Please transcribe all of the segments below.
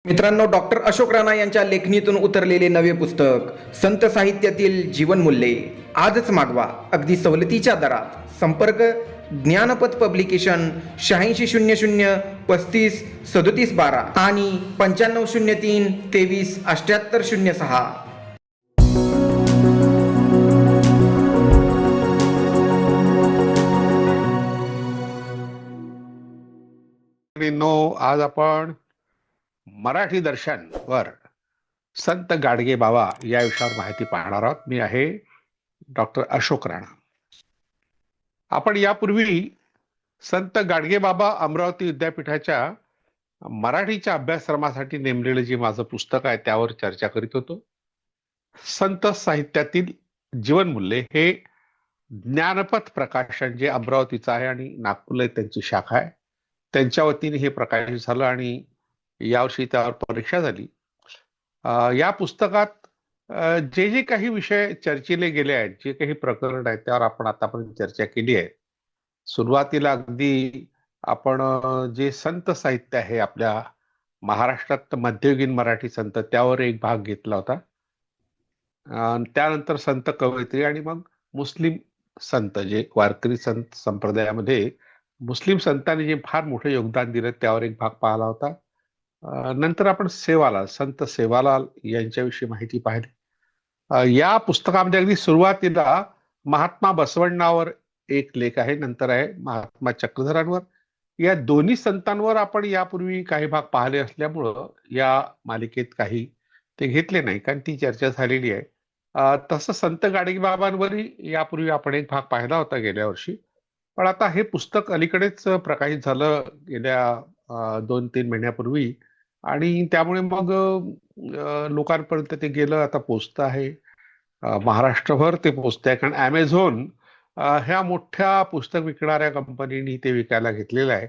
मित्रांनो, डॉक्टर अशोक राणा यांच्या लेखणीतून उतरलेले नवे पुस्तक संत साहित्यातील जीवनमूल्ये आजच मागवा अगदी सवलतीच्या दरात. संपर्क ज्ञानपथ पब्लिकेशन 8600 35 37 12 आणि 9503 23 7806. आज आपण मराठी दर्शन वर संत गाडगे बाबा या विषयावर माहिती पाहणार आहोत. मी आहे डॉक्टर अशोक राणा. आपण यापूर्वी संत गाडगे बाबा अमरावती विद्यापीठाच्या मराठीच्या अभ्यासक्रमासाठी नेमलेलं जे माझं पुस्तक आहे त्यावर चर्चा करीत होतो. संत साहित्यातील जीवनमूल्ये हे ज्ञानपथ प्रकाशन जे अमरावतीचं आहे आणि नागपूरला त्यांची शाखा आहे, त्यांच्या वतीने हे प्रकाशित झालं आणि यावर्षी त्यावर परीक्षा झाली. या पुस्तकात जे जे काही विषय चर्चिले गेले आहेत, जे काही प्रकरण आहेत त्यावर आपण आतापर्यंत चर्चा केली आहे. सुरुवातीला अगदी आपण जे संत साहित्य आहे आपल्या महाराष्ट्रात मध्ययुगीन मराठी संत त्यावर एक भाग घेतला होता. त्यानंतर संत कवयित्री आणि मग मुस्लिम संत जे वारकरी संत संप्रदायामध्ये मुस्लिम संतांनी जे फार मोठे योगदान दिलं त्यावर एक भाग पाहिला होता. नंतर आपण सेवालाल संत सेवालाल यांच्याविषयी माहिती पाहिली. या पुस्तकामध्ये अगदी सुरुवातीला महात्मा बसवण्णावर एक लेख आहे, नंतर आहे महात्मा चक्रधरांवर. या दोन्ही संतांवर आपण यापूर्वी काही भाग पाहिले असल्यामुळं या मालिकेत काही ते घेतले नाही, कारण ती चर्चा झालेली आहे. तसं संत गाडगेबाबांवरही यापूर्वी आपण एक भाग पाहिला होता गेल्या वर्षी, पण आता हे पुस्तक अलीकडेच प्रकाशित झालं गेल्या 2-3 महिन्यापूर्वी आणि त्यामुळे मग लोकांपर्यंत ते गेलं, आता पोचतं आहे. महाराष्ट्रभर ते पोचतंय, कारण ॲमेझॉन ह्या मोठ्या पुस्तक विकणाऱ्या कंपनीने ते विकायला घेतलेलं आहे.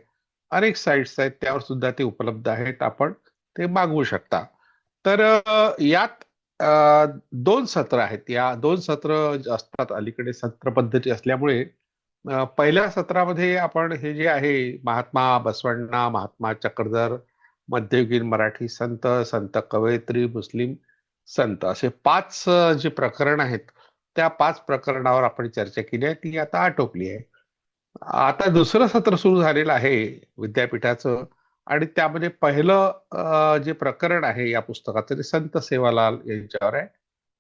अनेक साईट्स आहेत त्यावर सुद्धा ते उपलब्ध आहेत, आपण ते मागवू शकता. तर यात 2 सत्र आहेत. या 2 सत्र असतात, अलीकडे सत्र पद्धती असल्यामुळे पहिल्या सत्रामध्ये आपण हे जे आहे महात्मा बसवण्णा, महात्मा चक्रधर, मध्ययुगीन मराठी संत, संत कवयित्री, मुस्लिम संत असे 5 जे प्रकरण आहेत त्या 5 प्रकरणावर आपण चर्चा केली आहे, ती आता आटोपली आहे. आता दुसरं सत्र सुरू झालेलं आहे विद्यापीठाचं आणि त्यामध्ये पहिलं जे प्रकरण आहे या पुस्तकाचं ते संत सेवालाल यांच्यावर आहे.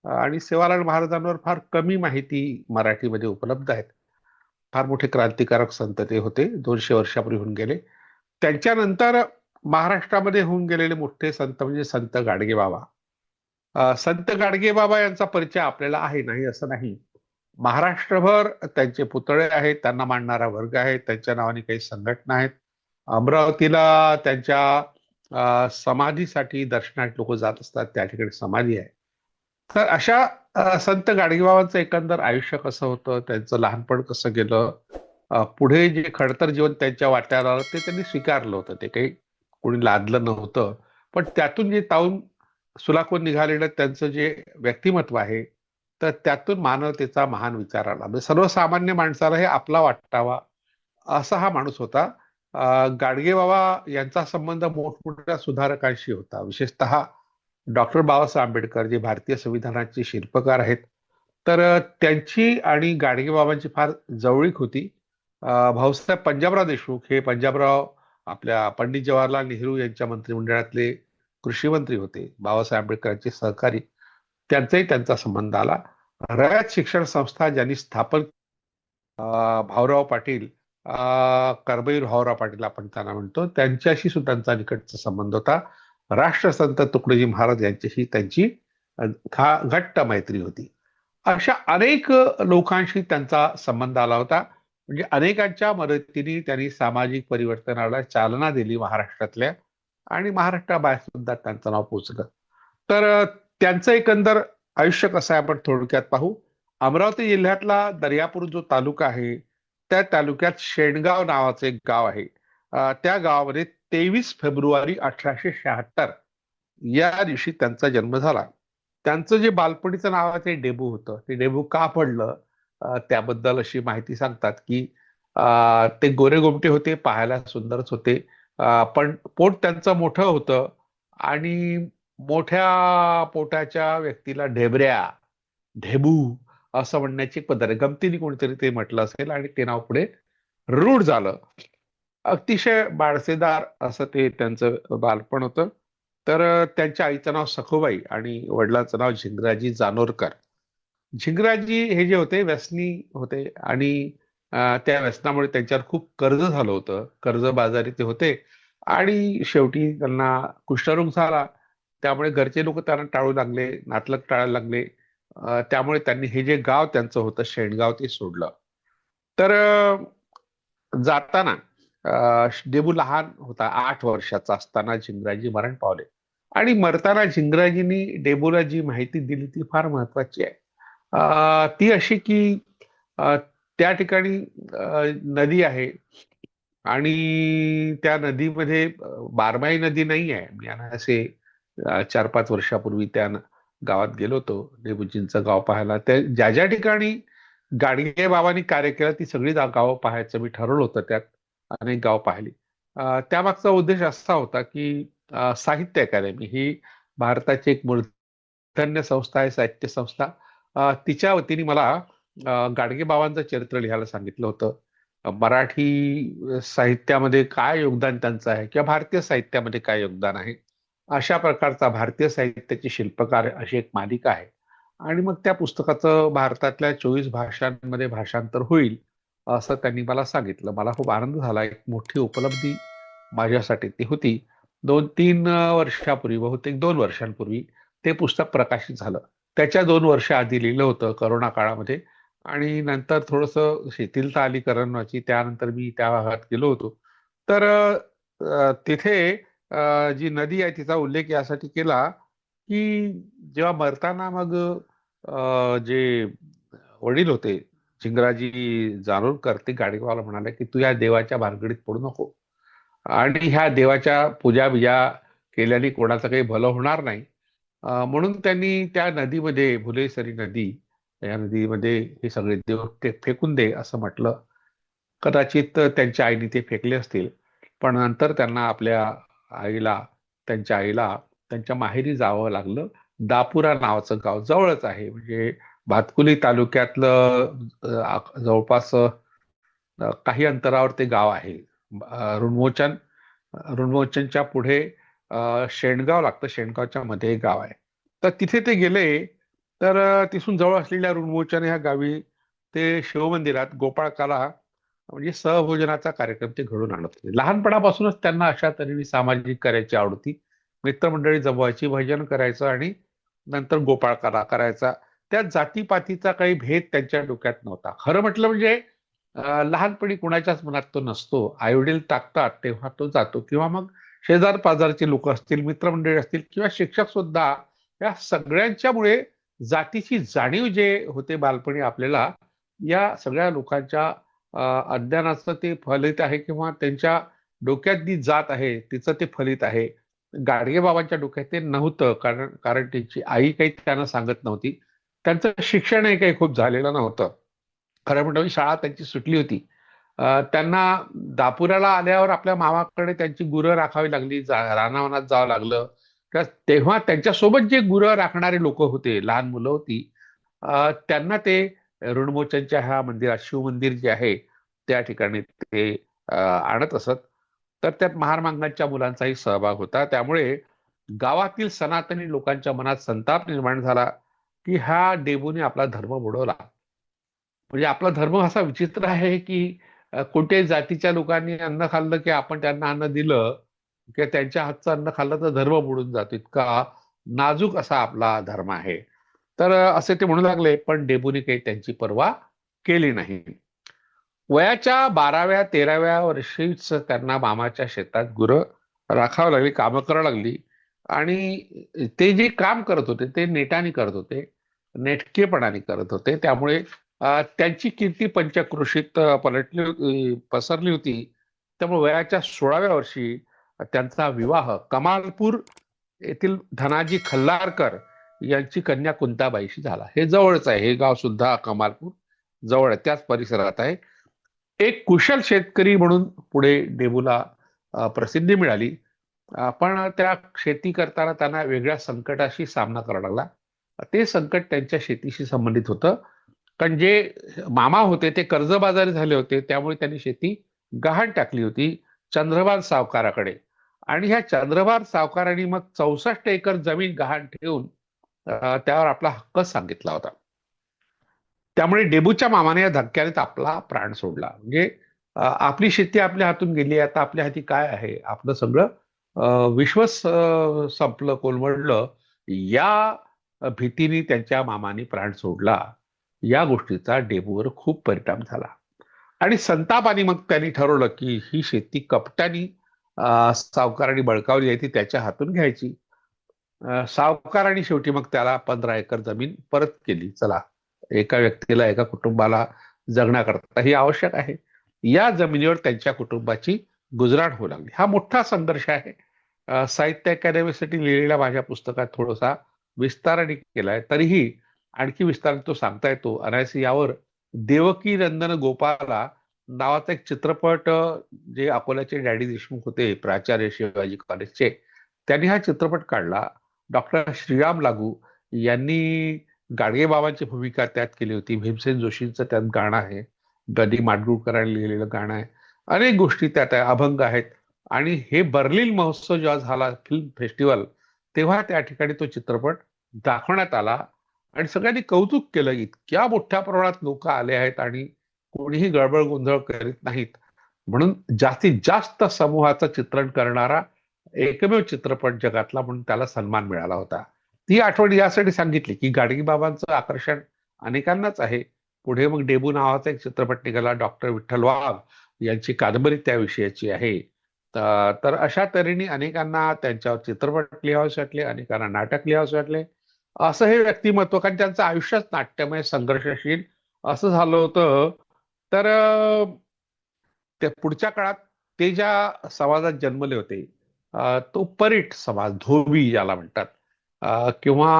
आणि सेवालाल महाराजांवर फार कमी माहिती मराठीमध्ये उपलब्ध आहेत. फार मोठे क्रांतिकारक संत ते होते, 200 वर्षापूर्वी होऊन गेले. त्यांच्यानंतर महाराष्ट्रामध्ये होऊन गेलेले मोठे संत म्हणजे संत गाडगेबाबा. संत गाडगेबाबा यांचा परिचय आपल्याला आहे, नाही असं नाही. महाराष्ट्रभर त्यांचे पुतळे आहेत, त्यांना मानणारा वर्ग आहे, त्यांच्या नावाने काही संघटना आहेत. अमरावतीला त्यांच्या समाधीसाठी दर्शनात लोक जात असतात, त्या ठिकाणी समाधी आहे. तर अशा संत गाडगेबाबांचं एकंदर आयुष्य कसं होतं, त्यांचं लहानपण कसं गेलं, पुढे जे खडतर जीवन त्यांच्या वाट्याला आलं ते त्यांनी स्वीकारलं होतं, ते काही कोणी लादलं नव्हतं. पण त्यातून जे ताऊन सुलाखून निघालेलं त्यांचं जे व्यक्तिमत्व आहे, तर त्यातून मानवतेचा महान विचार आला. म्हणजे सर्वसामान्य माणसाला हे आपला वाटावा असा हा माणूस होता. गाडगेबाबा यांचा संबंध मोठमोठ्या सुधारकांशी होता, विशेषतः डॉक्टर बाबासाहेब आंबेडकर जे भारतीय संविधानाचे शिल्पकार आहेत. तर त्यांची आणि गाडगेबाबांची फार जवळीक होती. भाऊसाहेब पंजाबराव देशमुख हे पंजाबराव आपल्या पंडित जवाहरलाल नेहरू यांच्या मंत्रिमंडळातले कृषी मंत्री होते, बाबासाहेब आंबेडकरांचे सहकारी. त्यांचाही त्यांचा संबंध आला. रयत शिक्षण संस्था ज्यांनी स्थापन भाऊराव पाटील, करबईर भाऊराव पाटील आपण त्यांना म्हणतो, त्यांच्याशी सुद्धा त्यांचा निकटचा संबंध होता. राष्ट्रसंत तुकडोजी महाराज यांच्याशी त्यांची घट्ट मैत्री होती. अशा अनेक लोकांशी त्यांचा संबंध आला होता. म्हणजे अनेकांच्या मदतीने त्यांनी सामाजिक परिवर्तनाला चालना दिली महाराष्ट्रातल्या, आणि महाराष्ट्राबाहेर सुद्धा त्यांचं नाव पोचलं. तर त्यांचं एकंदर आयुष्य कसं आहे आपण थोडक्यात पाहू. अमरावती जिल्ह्यातला दर्यापूर जो तालुका आहे, त्या तालुक्यात शेणगाव नावाचं एक गाव आहे. त्या गावामध्ये 23 फेब्रुवारी 1876 या दिवशी त्यांचा जन्म झाला. त्यांचं जे बालपणीचं नावाचं डेबू होतं, ते डेबू का पडलं त्याबद्दल अशी माहिती सांगतात की ते गोरे गोमटे होते, पाहायला सुंदरच होते, पण पोट त्यांचं मोठं होतं आणि मोठ्या पोटाच्या व्यक्तीला ढेबऱ्या, ढेबू असं म्हणण्याची एक पद्धत आहे. गमतीने कोणीतरी ते म्हटलं असेल आणि ते नाव पुढे रूढ झालं. अतिशय बाळसेदार असं ते त्यांचं बालपण होतं. तर त्यांच्या आईचं नाव सखुबाई आणि वडिलांचं नाव झिंगराजी जानोरकर. झिंगराजी हे जे होते व्यसनी होते आणि त्या व्यसनामुळे त्यांच्यावर खूप कर्ज झालं होतं. कर्जबाजारी ते होते आणि शेवटी त्यांना कुष्ठरोग झाला. त्यामुळे घरचे लोक त्यांना टाळू लागले, नातलग टाळायला लागले. त्यामुळे त्यांनी हे जे गाव त्यांचं होतं शेणगाव ते सोडलं. तर जाताना डेबू लहान होता, 8 वर्षाचा असताना झिंगराजी मरण पावले आणि मरताना झिंगराजींनी डेबूला जी माहिती दिली ती फार महत्वाची आहे. ती अशी की अ, त्या ठिकाणी नदी आहे आणि त्या नदीमध्ये बारमाही नदी नाही आहे. मी असे 4-5 वर्षापूर्वी त्या गावात गेलो होतो डेबूजींचं गाव पाहायला. त्या ज्या ज्या ठिकाणी गाडगे बाबांनी कार्य केलं ती सगळी गावं पाहायचं मी ठरवलं होतं. त्यात अनेक गावं पाहिली. त्यामागचा उद्देश असा होता की साहित्य अकादमी ही भारताची एक मूर्धन्य संस्था आहे, साहित्य संस्था. तिच्या वतीने मला गाडगे बाबांचं चरित्र लिहायला सांगितलं होतं. मराठी साहित्यामध्ये काय योगदान त्यांचं आहे किंवा भारतीय साहित्यामध्ये काय योगदान आहे, अशा प्रकारचा भारतीय साहित्याची शिल्पकार अशी एक मालिका आहे. आणि मग त्या पुस्तकाचं भारतातल्या 24 भाषांमध्ये भाषांतर होईल असं त्यांनी मला सांगितलं. मला खूप आनंद झाला. एक मोठी उपलब्धी माझ्यासाठी ती होती. 2-3 वर्षापूर्वी, बहुतेक 2 वर्षांपूर्वी ते पुस्तक प्रकाशित झालं. त्याच्या 2 वर्ष आधी लिहिलं होतं करोना काळामध्ये आणि नंतर थोडंसं शिथिलता आली करोनाची. त्यानंतर मी त्या भागात गेलो होतो. तर तिथे जी नदी आहे तिचा उल्लेख यासाठी केला की जेव्हा मरताना मग जे वडील होते झिंगराजी जानोरकर ते गाडगेबाबाला म्हणाले की तू या देवाच्या भानगडीत पडू नको आणि ह्या देवाच्या पूजा बिजा केल्याने कोणाचं काही भलं होणार नाही. म्हणून त्यांनी त्या नदीमध्ये भुलेसरी नदी या नदीमध्ये हे सगळे देव ते फेकून दे असं म्हटलं. कदाचित त्यांच्या आईने ते फेकले असतील, पण नंतर त्यांना आईला त्यांच्या आईला त्यांच्या माहेरी जावं लागलं. दापुरा नावाचं गाव जवळच आहे, म्हणजे भातकुली तालुक्यातलं जवळपास काही अंतरावर ते गाव आहे. ऋणमोचन ऋणमोचनच्या पुढे शेणगाव लागतं. शेणगावच्या मध्ये एक गाव आहे. तर तिथे ते गेले. तर तिथून जवळ असलेल्या ऋणमोचन ह्या गावी ते शिवमंदिरात गोपाळकाला म्हणजे सहभोजनाचा कार्यक्रम ते घडून आणत होते. लहानपणापासूनच त्यांना अशा तऱ्हेने सामाजिक कार्याची आवड होती. मित्रमंडळी जमवायची, भजन करायचं आणि नंतर गोपाळकाला करायचा. त्या जातीपातीचा काही भेद त्यांच्या डोक्यात नव्हता. खरं म्हटलं म्हणजे लहानपणी कुणाच्याच मनात तो नसतो. आईवडील टाकतात तेव्हा तो जातो किंवा मग शेजार पाजारचे लोक असतील, मित्रमंडळी असतील किंवा शिक्षक सुद्धा, या सगळ्यांच्यामुळे जातीची जाणीव जे होते बालपणी आपल्याला, या सगळ्या लोकांच्या अज्ञानाचं ते फलित आहे किंवा त्यांच्या डोक्यात जी जात आहे तिचं ते फलित आहे. गाडगेबाबांच्या डोक्यात ते नव्हतं, कारण कारण त्यांची आई काही त्यांना सांगत नव्हती. त्यांचं शिक्षणही काही खूप झालेलं नव्हतं. खरं म्हणतो शाळा त्यांची सुटली होती. त्यांना दापुराला आल्यावर आपल्या मामाकडे त्यांची गुरं राखावी लागली, रानावनात जावं लागलं. तेव्हा त्यांच्यासोबत जे गुरं राखणारे लोक होते, लहान मुलं होती, त्यांना ते ऋणमोचनच्या ह्या मंदिरात, शिव मंदिर जे आहे त्या ठिकाणी ते आणत असत. तर त्यात महार मुलांचाही सहभाग होता. त्यामुळे गावातील सनातनी लोकांच्या मनात संताप निर्माण झाला की ह्या डेबूने आपला धर्म बुडवला. म्हणजे आपला धर्म असा विचित्र आहे की कोणत्याही जातीच्या लोकांनी अन्न खाल्लं की आपण त्यांना अन्न दिलं किंवा त्यांच्या हातचं अन्न खाल्लं तर धर्म बुडून जातो. इतका नाजूक असा आपला धर्म आहे. तर असे ते म्हणू लागले, पण डेबूने काही त्यांची पर्वा केली नाही. वयाच्या 12व्या-13व्या वर्षीच त्यांना मामाच्या शेतात गुरं राखावं लागली, कामं करावं लागली आणि ते जे काम करत होते ते नेटाने करत होते, नेटकेपणाने करत होते. त्यामुळे त्यांची कीर्ती पंचक्रोशीत पसरली होती. त्यामुळे वयाच्या 16व्या वर्षी त्यांचा विवाह कमालपूर येथील धनाजी खल्लारकर यांची कन्या कुंताबाईशी झाला. हे जवळच आहे, हे गाव सुद्धा कमालपूर जवळ आहे, त्याच परिसरात आहे. एक कुशल शेतकरी म्हणून पुढे डेबूला प्रसिद्धी मिळाली पण त्या शेती करताना त्यांना वेगळ्या संकटाशी सामना करावा लागला. ते संकट त्यांच्या शेतीशी संबंधित होतं. कारण जे मामा होते ते कर्जबाजारी झाले होते, त्यामुळे त्यांनी शेती गहाण टाकली होती चंद्रभान सावकाराकडे. आणि ह्या चंद्रभान सावकारांनी मग 64 एकर जमीन गहाण ठेवून त्यावर आपला हक्क सांगितला होता. त्यामुळे डेबूच्या मामाने या धक्क्याने आपला प्राण सोडला. म्हणजे आपली शेती आपल्या हातून गेली, आता आपल्या हाती काय आहे, आपलं सगळं विश्वच संपलं, कोलमडलं. या भीतीने त्यांच्या मामाने प्राण सोडला. या गोष्टीचा डेबूवर खूप परिणाम झाला. आणि संतापाने मग त्यांनी ठरवलं की ही शेती कपटानी सावकारांनी बळकावली आहे, ती त्याच्या हातून घ्यायची. सावकारांनी शेवटी मग त्याला 15 एकर जमीन परत केली. चला, एका व्यक्तीला, एका कुटुंबाला जगण्याकरता ही आवश्यक आहे. या जमिनीवर त्यांच्या कुटुंबाची गुजराण होऊ लागली. हा मोठा संघर्ष आहे. साहित्य अकादमीसाठी लिहिलेल्या माझ्या पुस्तकात थोडासा विस्ताराने केलाय, तरीही आणखी विस्ताराने तो सांगता येतो. अनायासे यावर देवकी नंदन गोपाला नावाचा एक चित्रपट, जे अकोल्याचे डॅडी देशमुख होते, प्राचार्य शिवाजी कॉलेजचे, त्यांनी हा चित्रपट काढला. डॉक्टर श्रीराम लागू यांनी गाडगेबाबांची भूमिका त्यात केली होती. भीमसेन जोशींचं त्यात गाणं आहे. ग. दी. माडगूळकरांनी लिहिलेलं गाणं आहे. अनेक गोष्टी त्यात आहे, अभंग आहेत. आणि हे बर्लिन महोत्सव जेव्हा झाला, फिल्म फेस्टिवल, तेव्हा त्या ठिकाणी तो चित्रपट दाखवण्यात आला. आणि सगळ्यांनी कौतुक केलं, इतक्या मोठ्या प्रमाणात लोक आले आहेत आणि कोणीही गडबड गोंधळ करीत नाहीत. म्हणून जास्तीत जास्त समूहाचं चित्रण करणारा एकमेव चित्रपट जगातला म्हणून त्याला सन्मान मिळाला होता. ती आठवण यासाठी सांगितली की गाडगेबाबांचं आकर्षण अनेकांनाच आहे. पुढे मग डेबू नावाचा एक चित्रपट निघाला, डॉक्टर विठ्ठल वाघ यांची कादंबरी त्या विषयाची आहे. तर अशा तऱ्हेने अनेकांना त्यांच्यावर चित्रपट लिहावेसे वाटले, अनेकांना नाटक लिहावेसे वाटले. असं हे व्यक्तिमत्व, कारण त्यांचं आयुष्यच नाट्यमय संघर्षशील असं झालं होतं. तर त्या पुढच्या काळात ते ज्या समाजात जन्मले होते, तो परीट समाज, धोबी ज्याला म्हणतात, किंवा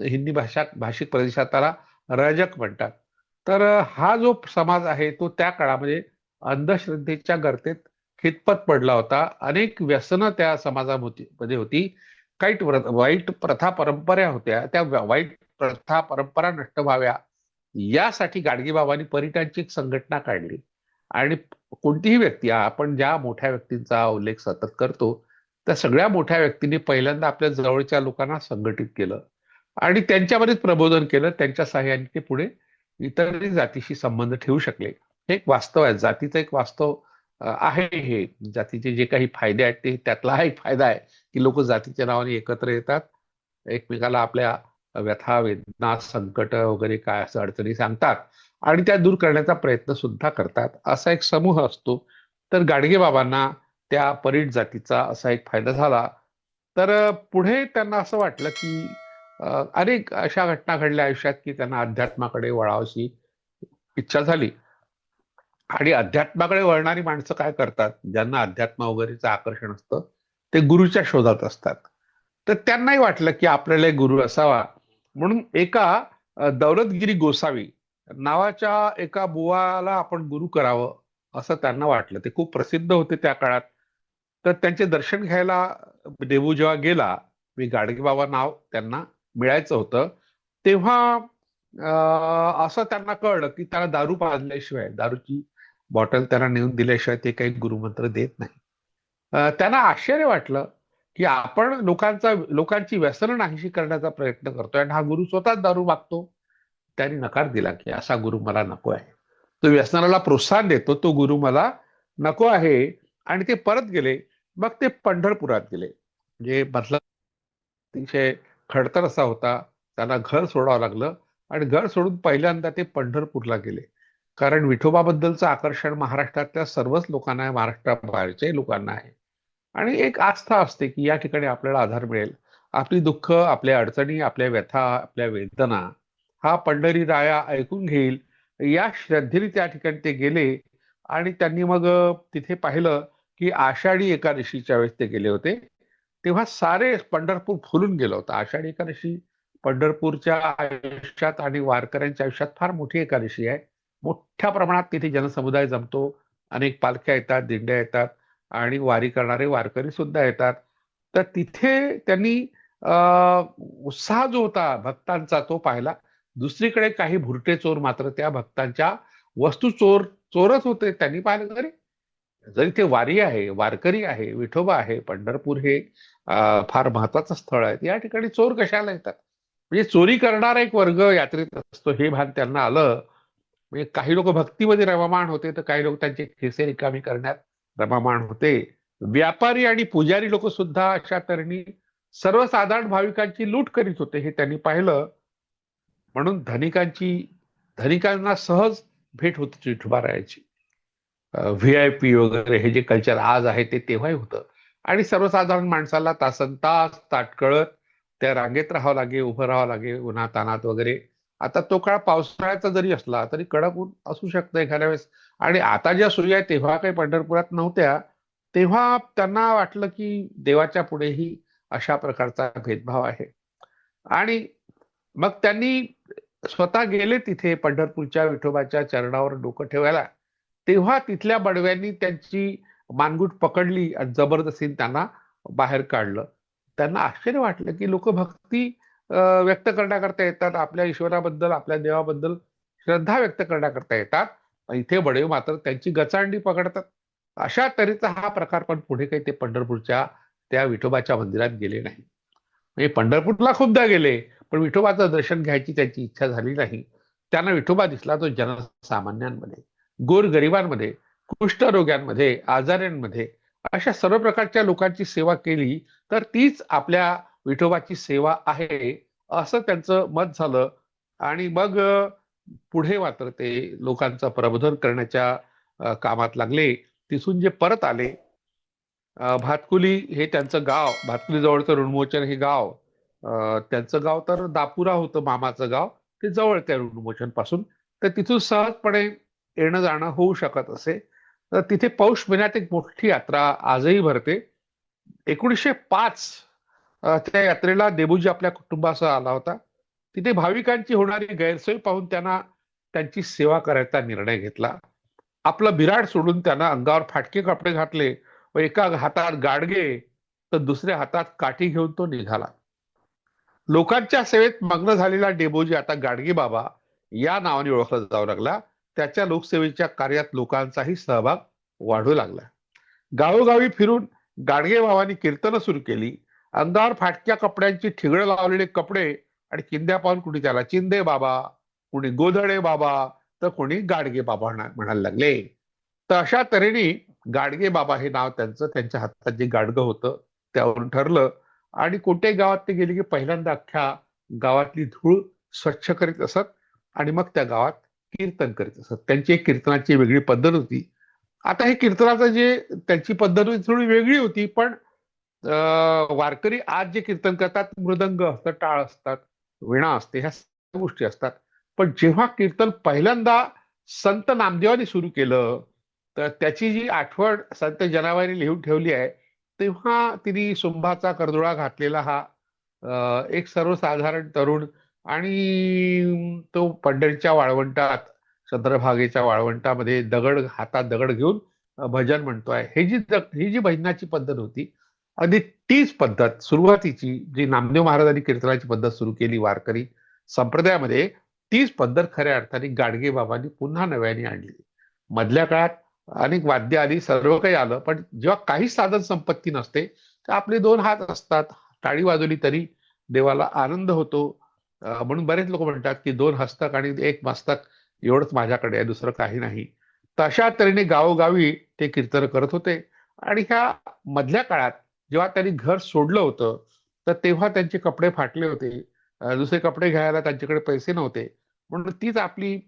हिंदी भाषिक प्रदेशात त्याला रजक म्हणतात. तर हा जो समाज आहे तो त्या काळामध्ये अंधश्रद्धेच्या गर्तेत खितपत पडला होता. अनेक व्यसनं त्या समाजामध्ये होती. काही वाईट प्रथा परंपरा होत्या. त्या वाईट प्रथा परंपरा नष्ट व्हाव्या यासाठी गाडगेबाबांनी परिटांची एक संघटना काढली. आणि कोणतीही व्यक्ती, आपण ज्या मोठ्या व्यक्तींचा उल्लेख सतत करतो, त्या सगळ्या मोठ्या व्यक्तींनी पहिल्यांदा आपल्या जवळच्या लोकांना संघटित केलं आणि त्यांच्यामध्येच प्रबोधन केलं. त्यांच्या सहाय्याने ते पुढे इतरही जातीशी संबंध ठेवू शकले. हे एक वास्तव आहे, जातीचं एक वास्तव आहे. हे जातीचे जे काही फायदे आहेत, ते त्यातला हा एक फायदा आहे की लोक जातीच्या नावाने एकत्र येतात, एकमेकाला आपल्या व्यथा, वेदना, संकट वगैरे काय असं अडचणी सांगतात आणि त्या दूर करण्याचा प्रयत्न सुद्धा करतात. असा एक समूह असतो. तर गाडगेबाबांना त्या परीट जातीचा असा एक फायदा झाला. तर पुढे त्यांना असं वाटलं की अनेक अशा घटना घडल्या आयुष्यात की त्यांना अध्यात्माकडे वळावशी इच्छा झाली. आणि अध्यात्माकडे वळणारी माणसं काय करतात, ज्यांना अध्यात्म वगैरेचं आकर्षण असतं, ते गुरुच्या शोधात असतात. तर त्यांनाही वाटलं की आपल्याला एक गुरु असावा. म्हणून एका दौलतगिरी गोसावी नावाच्या एका बुवाला आपण गुरु करावं असं त्यांना वाटलं. ते खूप प्रसिद्ध होते त्या काळात. तर त्यांचे दर्शन घ्यायला देहू जेव्हा गेला, मी गाडगेबाबा नाव त्यांना मिळायचं होतं, तेव्हा असं त्यांना कळलं की त्याला दारू पाजल्याशिवाय, दारूची बॉटल त्यांना नेऊन दिल्याशिवाय ते काही गुरुमंत्र देत नाही. त्यांना आश्चर्य वाटलं की आपण लोकांची व्यसनं नाहीशी करण्याचा प्रयत्न करतोय आणि हा गुरु स्वतःच दारू मागतो. त्यांनी नकार दिला की असा गुरु मला नको आहे. तो व्यसनाला प्रोत्साहन देतो, तो गुरु मला नको आहे. आणि ते परत गेले. मग ते पंढरपुरात गेले. म्हणजे मधला अतिशय खडतर असा होता. त्यांना घर सोडावं लागलं आणि घर सोडून पहिल्यांदा ते पंढरपूरला गेले. कारण विठोबाबद्दलचं आकर्षण महाराष्ट्रातल्या सर्वच लोकांना आहे, महाराष्ट्राबाहेरच्याही लोकांना आहे. आणि एक आस्था असते की या ठिकाणी आपल्याला आधार मिळेल. आपली दुःख, आपल्या अडचणी, आपल्या व्यथा, आपल्या वेदना हा पंढरी राया ऐकून घेईल, या श्रद्धेने त्या ठिकाणी ते गेले. आणि त्यांनी मग तिथे पाहिलं की आषाढी एकादशीच्या वेळेस ते गेले होते, तेव्हा सारे पंढरपूर फुलून गेलं होतं. आषाढी एकादशी पंढरपूरच्या आयुष्यात आणि वारकऱ्यांच्या आयुष्यात फार मोठी एकादशी आहे. मोठ्या प्रमाणात तिथे जनसमुदाय जमतो. अनेक पालख्या येतात, दिंड्या येतात आणि वारी करणारे वारकरी सुद्धा येतात. तर तिथे त्यांनी उत्साह जो होता भक्तांचा तो पाहिला. दुसरीकडे काही भुरटे चोर मात्र त्या भक्तांच्या वस्तू चोरत होते. त्यांनी पाहिलं, अरे जरी ते वारी आहे, वारकरी आहे, विठोबा आहे, पंढरपूर हे फार महत्वाचं स्थळ आहे, या ठिकाणी चोर कशाला येतात? म्हणजे चोरी करणारा एक वर्ग यात्रेत असतो हे भान त्यांना आलं. म्हणजे काही लोक भक्तीमध्ये रममाण होते, तर काही लोक त्यांचे खिसे रिकामी करण्यात रममाण होते. व्यापारी आणि पुजारी लोक सुद्धा अशा तऱ्हेने सर्वसाधारण भाविकांची लूट करीत होते हे त्यांनी पाहिलं. म्हणून धनिकांना सहज भेट होती विठोबारायाची. व्ही-आय-पी वगैरे हे जे कल्चर आज आहे ते तेव्हाही होतं. आणि सर्वसाधारण माणसाला तासनतास ताटकळत त्या रांगेत राहावं लागे, उभं राहावं लागे उन्हातानात वगैरे. आता तो काळ पावसाळ्याचा जरी असला तरी कडक ऊन असू शकतं एखाद्या वेळेस. आणि आता ज्या सुविधा आहेत तेव्हा काही पंढरपुरात नव्हत्या. तेव्हा त्यांना वाटलं की देवाच्या पुढेही अशा प्रकारचा भेदभाव आहे. आणि मग त्यांनी स्वतः गेले तिथे पंढरपूरच्या विठोबाच्या चरणावर डोकं ठेवायला. तेव्हा तिथल्या बडव्यांनी त्यांची मानगूट पकडली आणि जबरदस्तीने त्यांना बाहेर काढलं. त्यांना आश्चर्य वाटलं की लोक भक्ती व्यक्त करण्याकरता येतात, आपल्या ईश्वराबद्दल, आपल्या देवाबद्दल श्रद्धा व्यक्त करण्याकरता येतात. इथे बडवे मात्र त्यांची गचांडी पकडतात. अशा तऱ्हेचा हा प्रकार, पण पुढे काही ते पंढरपूरच्या त्या विठोबाच्या मंदिरात गेले नाही. म्हणजे पंढरपूरला खूपदा गेले, पण विठोबाचं दर्शन घ्यायची त्यांची इच्छा झाली नाही. त्यांना विठोबा दिसला तो जनसामान्यांमध्ये, गोरगरिबांमध्ये, कुष्ठरोग्यांमध्ये, आजाऱ्यांमध्ये, अशा सर्व प्रकारच्या लोकांची सेवा केली तर तीच आपल्या विठोबाची सेवा आहे, असं त्यांचं मत झालं. आणि मग पुढे मात्र ते लोकांचं प्रबोधन करण्याच्या कामात लागले. तिथून जे परत आले, भातकुली हे त्यांचं गाव, भातकुली जवळचं ऋणमोचन हे गाव, त्यांचं गाव तर दापुरा होतं, मामाचं गाव ते जवळ त्या ऋणमोचन पासून. तर तिथून सहजपणे येणं जाणं होऊ शकत असे. तर तिथे पौष महिन्यात एक मोठी यात्रा आजही भरते. 1905 त्या यात्रेला देबूजी आपल्या कुटुंबासह आला होता. तिथे भाविकांची होणारी गैरसोय पाहून त्यांना त्यांची सेवा करायचा निर्णय घेतला. आपलं बिराड सोडून त्यांना अंगावर फाटके कपडे घातले व एका हातात गाडगे तर दुसऱ्या हातात काठी घेऊन तो निघाला. लोकांच्या सेवेत मग्न झालेला डेबोजी आता गाडगे बाबा या नावाने ओळखला जाऊ लागला. त्याच्या लोकसेवेच्या कार्यात लोकांचाही सहभाग वाढू लागला. गावोगावी फिरून गाडगे बाबांनी कीर्तनं सुरू केली. अंगावर फाटक्या कपड्यांची ठिगळं लावलेले कपडे आणि चिंध्या पाहून कुणी त्याला चिंदे बाबा, कुणी गोधडे बाबा, तर कोणी गाडगे बाबा म्हणायला लागले. तर अशा तऱ्हेने गाडगे बाबा हे नाव त्यांचं त्यांच्या हातात जे गाडगं होतं त्यावरून ठरलं. आणि कोणत्याही गावात ते गेले की पहिल्यांदा अख्ख्या गावातली धूळ स्वच्छ करीत असत आणि मग त्या गावात कीर्तन करीत असत. त्यांची एक कीर्तनाची वेगळी पद्धत होती. आता हे कीर्तनाचं जे त्यांची पद्धत होती थोडी वेगळी होती, पण वारकरी आज जे कीर्तन करतात मृदंग असतं, टाळ असतात, वीणा असते, ह्या सगळ्या गोष्टी असतात. पण जेव्हा कीर्तन पहिल्यांदा संत नामदेवानी सुरू केलं तर त्याची जी आठवण संत जनाबाईंनी लिहून ठेवली आहे, तेव्हा तिने सुंभाचा करदोळा घातलेला हा एक सर्वसाधारण तरुण आणि तो पंढरीच्या वाळवंटात, चंद्रभागेच्या वाळवंटामध्ये हातात दगड घेऊन भजन म्हणतोय. ही जी भजनाची पद्धत होती, अगदी तीच पद्धत सुरुवातीची जी नामदेव महाराजांनी कीर्तनाची पद्धत सुरू केली वारकरी संप्रदायामध्ये, तीच पद्धत खऱ्या अर्थाने गाडगे बाबांनी पुन्हा नव्याने आणली. मधल्या काळात अनेक वाद्य आली, सर्व काही आलं, पण जेव्हा काही साधन संपत्ती नसते तर आपले दोन हात असतात, टाळी वाजवली तरी देवाला आनंद होतो. म्हणून बरेच लोक म्हणतात की दोन हस्तक आणि एक मस्तक एवढंच माझ्याकडे आहे, दुसरं काही नाही. तर अशा तऱ्हेने गावोगावी ते कीर्तन करत होते. आणि ह्या मधल्या काळात जेव्हा त्यांनी घर सोडलं होतं तर तेव्हा त्यांचे कपडे फाटले होते. दुसरे कपडे घ्यायला त्यांच्याकडे पैसे नव्हते. म्हणून तीच आपली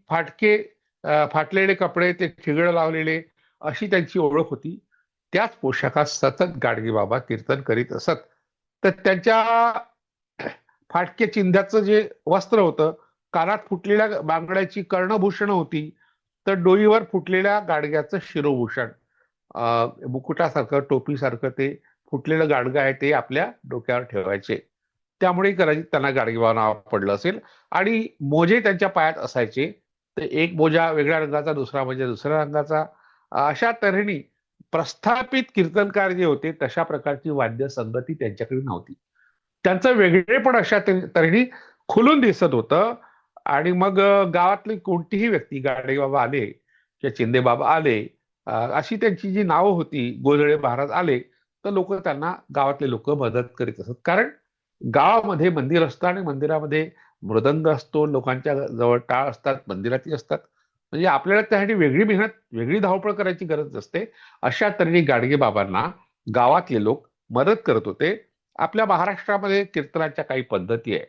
फाटलेले कपडे, ते ठिगळ लावलेले, अशी त्यांची ओळख होती. त्याच पोशाखात सतत गाडगे बाबा कीर्तन करीत असत. तर त्यांच्या फाटके चिंध्याचं जे वस्त्र होतं, कानात फुटलेल्या बांगड्याची कर्णभूषण होती, तर डोईवर फुटलेल्या गाडग्याचं शिरोभूषण, मुकुटासारखं टोपीसारखं ते फुटलेलं गाडगं आहे ते आपल्या डोक्यावर ठेवायचे. त्यामुळे कदाचित त्यांना गाडगेबाबा नाव पडलं असेल. आणि मोजे त्यांच्या पायात असायचे, तर एक मोजा वेगळ्या रंगाचा, दुसरा मोजा दुसऱ्या रंगाचा. अशा तऱ्हेने प्रस्थापित कीर्तनकार जे होते तशा प्रकारची वाद्य संगती त्यांच्याकडे नव्हती. त्यांचं वेगळेपण अशा तऱ्हेने खुलून दिसत होतं. आणि मग गावातली कोणतीही व्यक्ती, गाडगेबाबा आले किंवा चिंदेबाबा आले, अशी त्यांची जी नावं होती, गोंधळे महाराज आले, तर लोक त्यांना, गावातले लोक मदत करीत असत. कारण गावामध्ये मंदिर असतं आणि मंदिरामध्ये मृदंग असतो, लोकांच्या जवळ टाळ असतात, मंदिरातही असतात. म्हणजे आपल्याला त्यासाठी वेगळी मेहनत, वेगळी धावपळ करायची गरज नसते. अशा तऱ्हेने गाडगेबाबांना गावातले लोक मदत करत होते. आपल्या महाराष्ट्रामध्ये कीर्तनाच्या काही पद्धती आहे.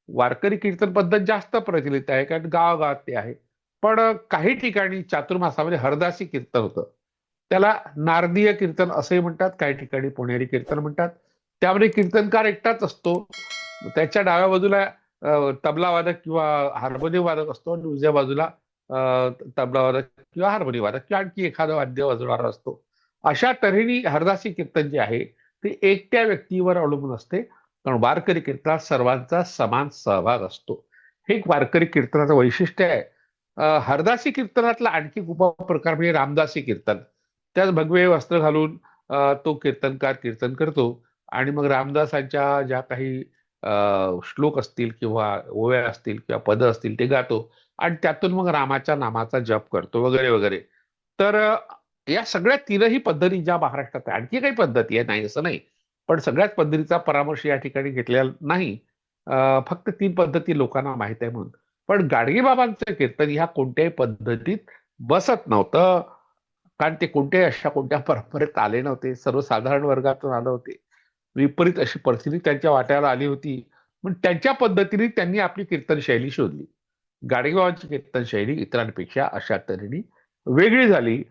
वारकरी कीर्तन पद्धत जास्त प्रचलित आहे, कारण गावागावात ते आहे. पण काही ठिकाणी चातुर्मासामध्ये हरदासी कीर्तन होतं. त्याला नारदीय कीर्तन असंही म्हणतात, काही ठिकाणी पुणेरी कीर्तन म्हणतात. त्यामध्ये कीर्तनकार एकटाच असतो. त्याच्या डाव्या बाजूला तबला वादक किंवा हार्मोनियम वादक असतो आणि उजव्या बाजूला तबला वादक किंवा हार्मोनियम वादक किंवा आणखी एखादा वाद्य वाजवणारा असतो. अशा तऱ्हेने हरदासी कीर्तन जे आहे ते एकट्या व्यक्तीवर अवलंबून असते. कारण वारकरी कीर्तनात सर्वांचा समान सहभाग असतो. हे एक वारकरी कीर्तनाचं वैशिष्ट्य आहे. हरदासी कीर्तनातला आणखी उपप्रकार म्हणजे रामदासी कीर्तन. त्यात भगवे वस्त्र घालून तो कीर्तनकार कीर्तन करतो आणि मग रामदासांच्या ज्या काही श्लोक असतील किंवा ओव्या असतील किंवा पद असतील ते गातो आणि त्यातून मग रामाच्या नामाचा जप करतो वगैरे वगैरे. तर या सगळ्या तीनही पद्धती ज्या महाराष्ट्रात आहे, आणखी काही पद्धती आहे, नाही असं नाही, पण सगळ्याच पद्धतीचा परामर्श या ठिकाणी घेतलेला नाही. फक्त तीन पद्धती लोकांना माहित आहे म्हणून. पण गाडगेबाबांचं कीर्तन ह्या कोणत्याही पद्धतीत बसत नव्हतं. कारण ते कोणत्या परंपरेत आले नव्हते, सर्वसाधारण वर्गातून आले होते. विपरीत अशी परिस्थिती त्यांच्या वाट्याला आली होती. पण त्यांच्या पद्धतीने त्यांनी आपली कीर्तन शैली शोधली. गाडगेबाबांची कीर्तन शैली इतरांपेक्षा अशा तऱ्हेने वेगळी झाली.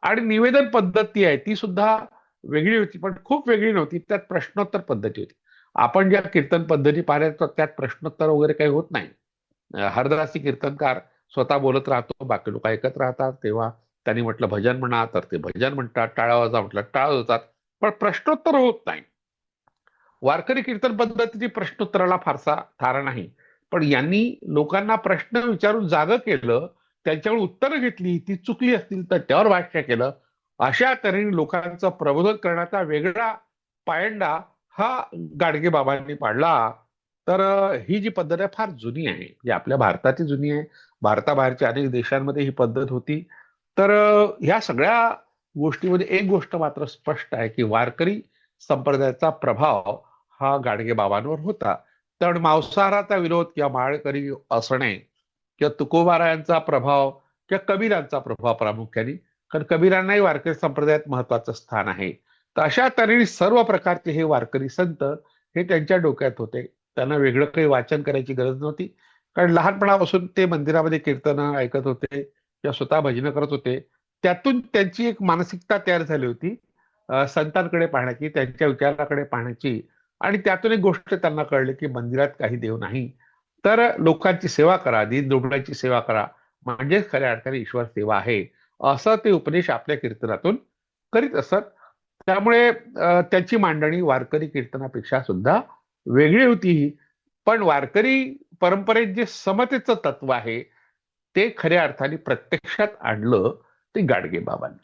आणि निवेदन पद्धती आहे ती सुद्धा वेगळी होती, पण खूप वेगळी नव्हती. त्यात प्रश्नोत्तर पद्धती होती. आपण ज्या कीर्तन पद्धती पाहिल्या तर त्यात प्रश्नोत्तर वगैरे काही होत नाही. हरदासी कीर्तनकार स्वतः बोलत राहतो, बाकी लोक ऐकत राहतात. तेव्हा त्यांनी म्हटलं भजन म्हणा तर ते भजन म्हणतात, टाळा वाजा म्हटलं टाळ होतात, पण प्रश्नोत्तर होत नाही. वारकरी कीर्तन पद्धतीची प्रश्नोत्तराला फारसा थारा नाही. पण यांनी लोकांना प्रश्न विचारून जागं केलं, त्यांच्यावर उत्तरं घेतली, ती चुकली असतील तर त्यावर भाष्य केलं. अशा तऱ्हेने लोकांचं प्रबोधन करण्याचा वेगळा पायंडा हा गाडगेबाबांनी पाडला. तर ही जी पद्धत आहे फार जुनी आहे, जी आपल्या भारताची जुनी आहे. भारताबाहेरच्या अनेक देशांमध्ये ही पद्धत होती. तर ह्या सगळ्या गोष्टीमध्ये एक गोष्ट मात्र स्पष्ट आहे की वारकरी संप्रदायाचा प्रभाव हा गाडगेबाबांवर होता. तर मांसाहाराचा विरोध किंवा माळकरी असणे किंवा तुकोबारायांचा प्रभाव किंवा कबीरांचा प्रभाव प्रामुख्याने, कारण कबीरांनाही वारकरी संप्रदायात महत्वाचं स्थान आहे. तर अशा तऱ्हेने सर्व प्रकारचे हे वारकरी संत हे त्यांच्या डोक्यात होते. त्यांना वेगळं काही वाचन करायची गरज नव्हती, कारण लहानपणापासून ते मंदिरामध्ये कीर्तनं ऐकत होते किंवा स्वतः भजनं करत होते. त्यातून त्यांची एक मानसिकता तयार झाली होती संतांकडे पाहण्याची, त्यांच्या विचाराकडे पाहण्याची. आणि त्यातून एक गोष्ट त्यांना कळली की मंदिरात काही देव नाही, तर लोकांची सेवा करा, दीनदुबळ्यांची सेवा करा, म्हणजेच खऱ्या अर्थाने ईश्वर सेवा आहे. असं ते उपदेश आपल्या कीर्तनातून करीत असत. त्यामुळे त्याची मांडणी वारकरी कीर्तनापेक्षा सुद्धा वेगळी होती. पण वारकरी परंपरेत जे समतेचं तत्व आहे ते खऱ्या अर्थाने प्रत्यक्षात आणलं ते गाडगेबाबांनी.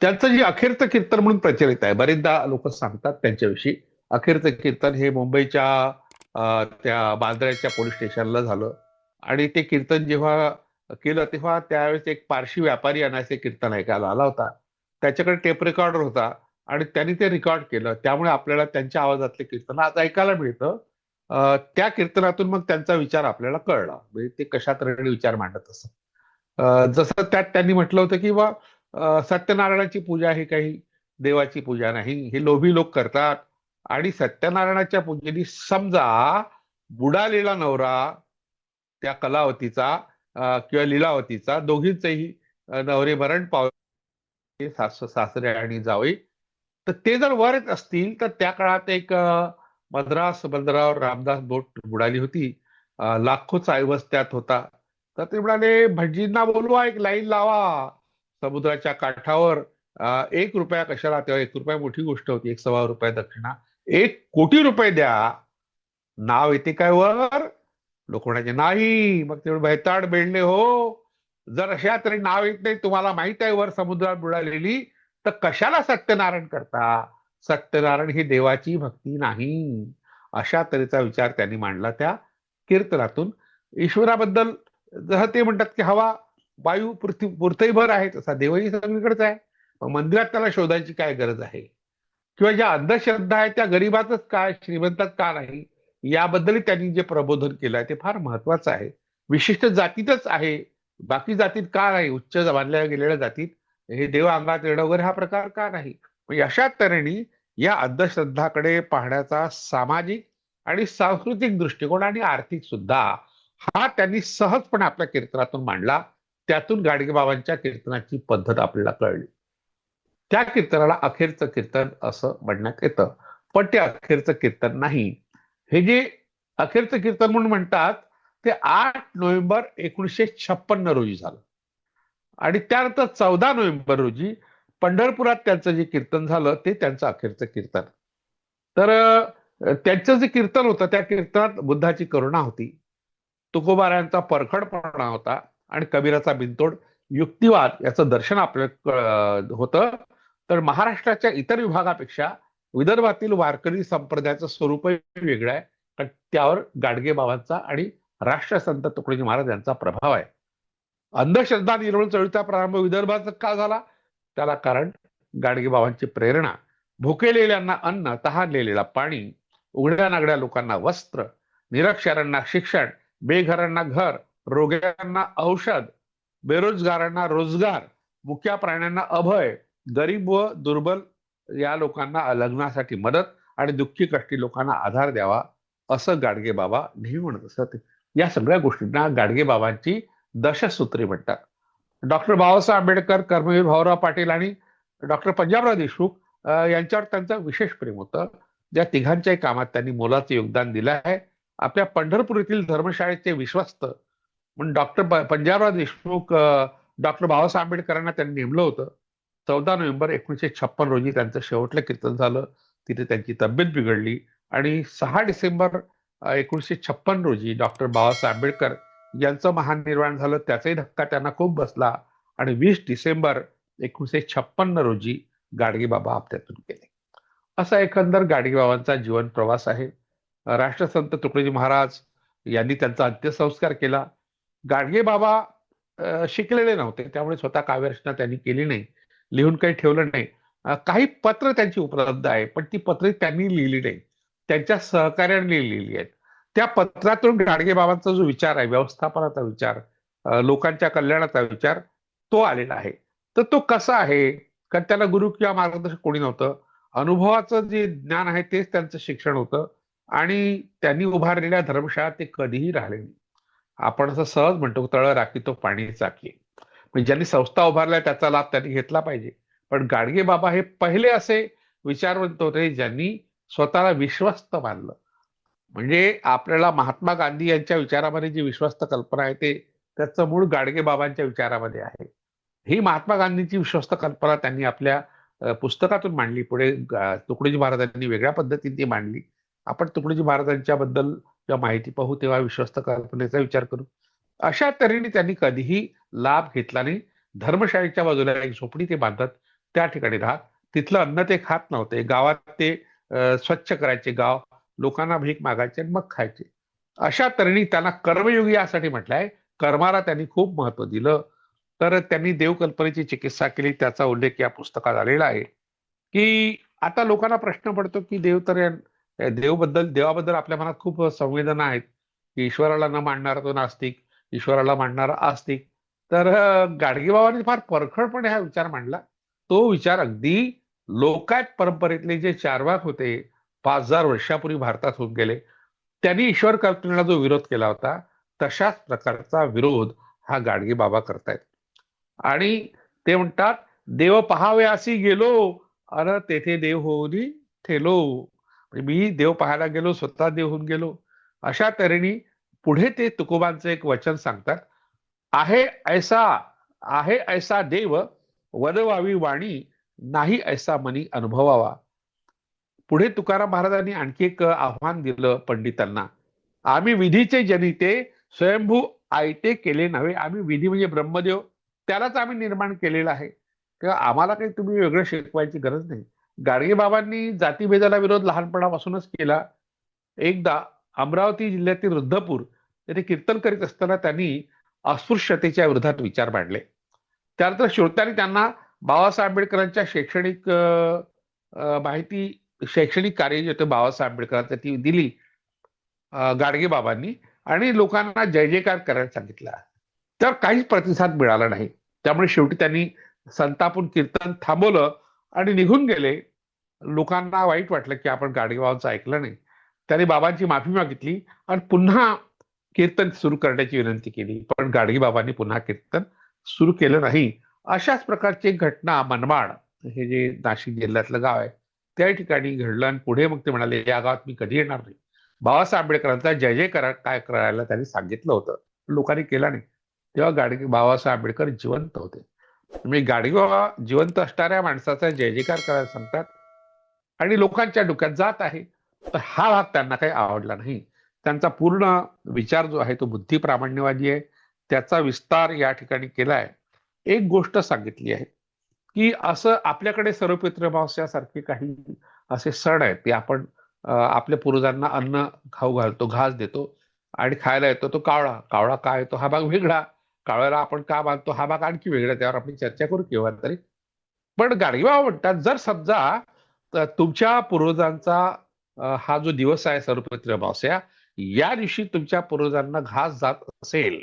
त्यांचं जे अखेरचं कीर्तन म्हणून प्रचलित आहे, बरेचदा लोक सांगतात त्यांच्याविषयी. अखेरचं कीर्तन हे मुंबईच्या त्या बांद्र्याच्या पोलीस स्टेशनला झालं. आणि ते कीर्तन जेव्हा केलं तेव्हा त्यावेळेस एक पारशी व्यापारी अनायसे कीर्तन ऐकायला आला होता. त्याच्याकडे टेप रेकॉर्डर होता आणि त्यांनी ते रेकॉर्ड केलं. त्यामुळे आपल्याला त्यांच्या आवाजातले कीर्तन आज ऐकायला मिळतं. त्या कीर्तनातून मग त्यांचा विचार आपल्याला कळला, म्हणजे ते कशा तऱ्हेने विचार मांडत असत. जसं त्यात त्यांनी म्हटलं होतं की बा सत्यनारायणाची पूजा ही काही देवाची पूजा नाही, हे लोभी लोक करतात. आणि सत्यनारायणाच्या पूजेने समजा बुडालेला नवरा त्या कलावतीचा किंवा लीलावतीचा दोघींचेही नवरे मरण पावले, सासरे आणि जावई, तर ते जर वर येत असतील तर त्या काळात एक मद्रास बंदरावर रामदास बोट बुडाली होती. लाखोचा ऐवज त्यात होता. तर ते म्हणाले भटजींना बोलवा, एक लाईन लावा समुद्राच्या काठावर. 1 रुपया कशाला, तेव्हा 1 रुपया मोठी गोष्ट होती, 1.25 रुपया दक्षिणा. 1 कोटी रुपये द्या, नाव येते काय वर. लोक म्हणायचे नाही. मग तेवढे भैताड बेडले हो, जर अशा तरी नाव येत नाही, तुम्हाला माहित आहे वर समुद्रात बुडालेली, तर कशाला सत्यनारायण करता? सत्यनारायण ही देवाची भक्ती नाही. अशा तऱ्हेचा विचार त्यांनी मांडला त्या कीर्तनातून. ईश्वराबद्दल जसं ते म्हणतात की हवा, वायू, पृथ्वीभर आहे, तसा देवही सगळीकडेच आहे. मग मंदिरात त्याला शोधायची काय गरज आहे? किंवा ज्या अंधश्रद्धा आहेत त्या गरीबातच काय, श्रीमंतात का नाही, याबद्दलही त्यांनी जे प्रबोधन केलं आहे ते फार महत्वाचं आहे. विशिष्ट जातीतच आहे, बाकी जातीत का नाही? उच्च मानल्या गेलेल्या जातीत हे देव अंगात येणं वगैरे हा प्रकार का नाही? म्हणजे अशा तऱ्हेने या अंधश्रद्धाकडे पाहण्याचा सामाजिक आणि सांस्कृतिक दृष्टिकोन आणि आर्थिक सुद्धा हा त्यांनी सहजपणे आपल्या कीर्तनातून मांडला. त्यातून गाडगेबाबांच्या कीर्तनाची पद्धत आपल्याला कळली. त्या कीर्तनाला अखेरचं कीर्तन असं म्हणण्यात येतं. पण ते अखेरचं कीर्तन नाही. हे जे अखेरचं कीर्तन म्हणून म्हणतात ते 8 नोव्हेंबर 1956 रोजी झालं. आणि त्यानंतर 14 नोव्हेंबर रोजी पंढरपुरात त्यांचं जे कीर्तन झालं ते त्यांचं अखेरचं कीर्तन. तर त्यांचं जे कीर्तन होतं त्या कीर्तनात बुद्धाची करुणा होती, तुकोबारायांचा परखडपणा होता आणि कबीराचा बिनतोड युक्तिवाद याचं दर्शन आपल्याला होतं. तर महाराष्ट्राच्या इतर विभागापेक्षा विदर्भातील वारकरी संप्रदायाचं स्वरूपही वेगळं आहे, कारण त्यावर गाडगेबाबांचा आणि राष्ट्रसंत तुकडोजी महाराज यांचा प्रभाव आहे. अंधश्रद्धा निर्मूलन चळवळीचा प्रारंभ विदर्भात का झाला? त्याला कारण गाडगेबाबांची प्रेरणा. भुकेलेल्यांना अन्न, तहानलेल्याला पाणी, उघड्या नागड्या लोकांना वस्त्र, निरक्षरांना शिक्षण, बेघरांना घर, रोग्यांना औषध, बेरोजगारांना रोजगार, मुक्या प्राण्यांना अभय, गरीब व दुर्बल या लोकांना लग्नासाठी मदत आणि दुःखी कष्टी लोकांना आधार द्यावा, असं गाडगेबाबा नेहमी म्हणत असत. या सगळ्या गोष्टींना गाडगेबाबांची दशसूत्री म्हणतात. डॉक्टर बाबासाहेब आंबेडकर, कर्मवीर भाऊराव पाटील आणि डॉक्टर पंजाबराव देशमुख यांच्यावर त्यांचं विशेष प्रेम होतं. या तिघांच्याही कामात त्यांनी मोलाचं योगदान दिलं आहे. आपल्या पंढरपूर येथील धर्मशाळेचे विश्वस्त म्हणून डॉक्टर पंजाबराव देशमुख डॉक्टर बाबासाहेब आंबेडकरांना त्यांनी नेमलं होतं. 14 नोव्हेंबर 1956 रोजी त्यांचं शेवटलं कीर्तन झालं. तिथे त्यांची तब्येत बिघडली आणि 6 डिसेंबर 1956 रोजी डॉक्टर बाबासाहेब आंबेडकर यांचं महानिर्वाण झालं. त्याचाही धक्का त्यांना खूप बसला आणि 20 डिसेंबर 1956 रोजी गाडगेबाबा आपल्यातून गेले. असा एकंदर गाडगेबाबांचा जीवन प्रवास आहे. राष्ट्रसंत तुकडोजी महाराज यांनी त्यांचा अंत्यसंस्कार केला. गाडगेबाबा शिकलेले नव्हते, त्यामुळे स्वतः काव्यरचना त्यांनी केली नाही, लिहून काही ठेवलं नाही. काही पत्र त्यांची उपलब्ध आहे, पण ती पत्रे त्यांनी लिहिली नाही, त्यांच्या सहकार्याने लिहिलेली आहेत. त्या पत्रातून गाडगेबाबांचा जो विचार आहे, व्यवस्थापनाचा विचार, लोकांच्या कल्याणाचा विचार, तो आलेला आहे. तर तो कसा आहे? कारण त्याला गुरु किंवा मार्गदर्शक कोणी नव्हतं. अनुभवाचं जे ज्ञान आहे तेच त्यांचं शिक्षण होतं आणि त्यांनी उभारलेल्या धर्मशाळा ते कधीही राहिले नाही. आपण असं सहज म्हणतो, तळ राखी तो पाणी चाकी. म्हणजे ज्यांनी संस्था उभारल्या त्याचा लाभ त्यांनी घेतला पाहिजे. पण गाडगेबाबा हे पहिले असे विचारवंत होते ज्यांनी स्वतःला विश्वस्त मानलं. म्हणजे आपल्याला महात्मा गांधी यांच्या विचारामध्ये जी विश्वस्त कल्पना आहे ते त्याचं मूळ गाडगेबाबांच्या विचारामध्ये आहे. ही महात्मा गांधींची विश्वस्त कल्पना त्यांनी आपल्या पुस्तकातून मांडली. पुढे तुकडोजी महाराजांनी वेगळ्या पद्धतीने ती मांडली. आपण तुकडोजी महाराजांच्या बद्दल जेव्हा माहिती पाहू तेव्हा विश्वस्त कल्पनेचा विचार करू. अशा तऱ्हेने त्यांनी कधीही लाभ घेतला नाही. धर्मशाळेच्या बाजूला एक झोपडी ते बांधत त्या ठिकाणी राहत. तिथलं अन्न ते खात नव्हते. गावात ते स्वच्छ करायचे गाव, लोकांना भीक मागायचे आणि मग खायचे. अशा तऱ्हेने त्यांना कर्मयोगी यासाठी म्हटलंय. कर्माला त्यांनी खूप महत्व दिलं. तर त्यांनी देवकल्पनेची चिकित्सा केली, त्याचा उल्लेख या पुस्तकात आलेला आहे. की आता लोकांना प्रश्न पडतो की देवाबद्दल आपल्या मनात खूप संवेदना आहेत. की ईश्वराला न मानणारा तो नास्तिक, ईश्वराला मानणारा आस्तिक. तर गाडगेबाबांनी फार परखडपणे हा विचार मांडला. तो विचार अगदी लोकायत परंपरेतले जे चार्वाक होते, 5,000 वर्षापूर्वी भारतात होऊन गेले, त्यांनी ईश्वर कल्पनेला जो विरोध केला होता, तशाच प्रकारचा विरोध हा गाडगेबाबा करतायत. आणि ते म्हणतात, देव पहावयासी गेलो अन तेथे देव होऊनी ठेलो. म्हणजे मी देव पाहायला गेलो, स्वतः देव होऊन गेलो. अशा तऱ्हेने पुढे ते तुकोबांचं एक वचन सांगतात, आहे ऐसा आहे ऐसा देव वदवावी वाणी, नाही ऐसा मनी अनुभवावा. पुढे तुकाराम महाराजांनी आणखी एक आव्हान दिलं पंडितांना, आम्ही विधीचे जनिते स्वयंभू आयते केले नव्हे, आम्ही विधी म्हणजे ब्रह्मदेव त्यालाच आम्ही निर्माण केलेला आहे, तेव्हा आम्हाला काही तुम्ही वेगळं शिकवायची गरज नाही. गाडगे बाबांनी जातीभेदाला विरोध लहानपणापासूनच केला. एकदा अमरावती जिल्ह्यातील रुद्धपूर येथे कीर्तन करीत असताना त्यांनी अस्पृश्यतेच्या विरोधात विचार मांडले. त्यानंतर श्रोत्यांनी त्यांना बाबासाहेब आंबेडकरांच्या माहिती शैक्षणिक कार्य जे होतं बाबासाहेब आंबेडकरांचं ती दिली गाडगे बाबांनी, आणि लोकांना जय जयकार करायला सांगितला. तर काहीच प्रतिसाद मिळाला नाही. त्यामुळे शेवटी त्यांनी संतापून कीर्तन थांबवलं आणि निघून गेले. लोकांना वाईट वाटलं की आपण गाडगे बाबांचं ऐकलं नाही. त्यांनी बाबांची माफी मागितली आणि पुन्हा कीर्तन सुरू करण्याची विनंती केली, पण गाडगे बाबांनी पुन्हा कीर्तन सुरू केलं नाही. अशाच प्रकारची एक घटना मनमाड, हे जे नाशिक जिल्ह्यातलं गाव आहे, त्या ठिकाणी घडलं. आणि पुढे मग ते म्हणाले, या गावात मी कधी येणार नाही. बाबासाहेब आंबेडकरांचा जय जय काय करायला त्यांनी सांगितलं होतं, लोकांनी केला नाही. तेव्हा बाबासाहेब आंबेडकर जिवंत होते. म्हणजे गाडगे बाबा जिवंत असणाऱ्या माणसाचा जय जयकार करायला सांगतात आणि लोकांच्या डोक्यात जात आहे. तर हा भाग त्यांना काही आवडला नाही. त्यांचा पूर्ण विचार जो आहे तो बुद्धी प्रामाण्यवादी आहे. त्याचा विस्तार या ठिकाणी केलाय. एक गोष्ट सांगितली आहे की असं आपल्याकडे सर्वपितृ अमावस्यासारखे काही असे सण आहेत, ते आपण आपल्या पूर्वजांना अन्न खाऊ घालतो, घास देतो आणि खायला येतो तो कावळा. कावळा काय येतो हा भाग वेगळा, कावळ्याला आपण का मानतो हा भाग आणखी वेगळा, त्यावर आपण चर्चा करू केव्हा तरी. पण गाडगेबाबा म्हणतात, जर समजा तुमच्या पूर्वजांचा हा जो दिवस आहे सर्वपितृ अमावस्या, या दिवशी तुमच्या पूर्वजांना घास जात असेल,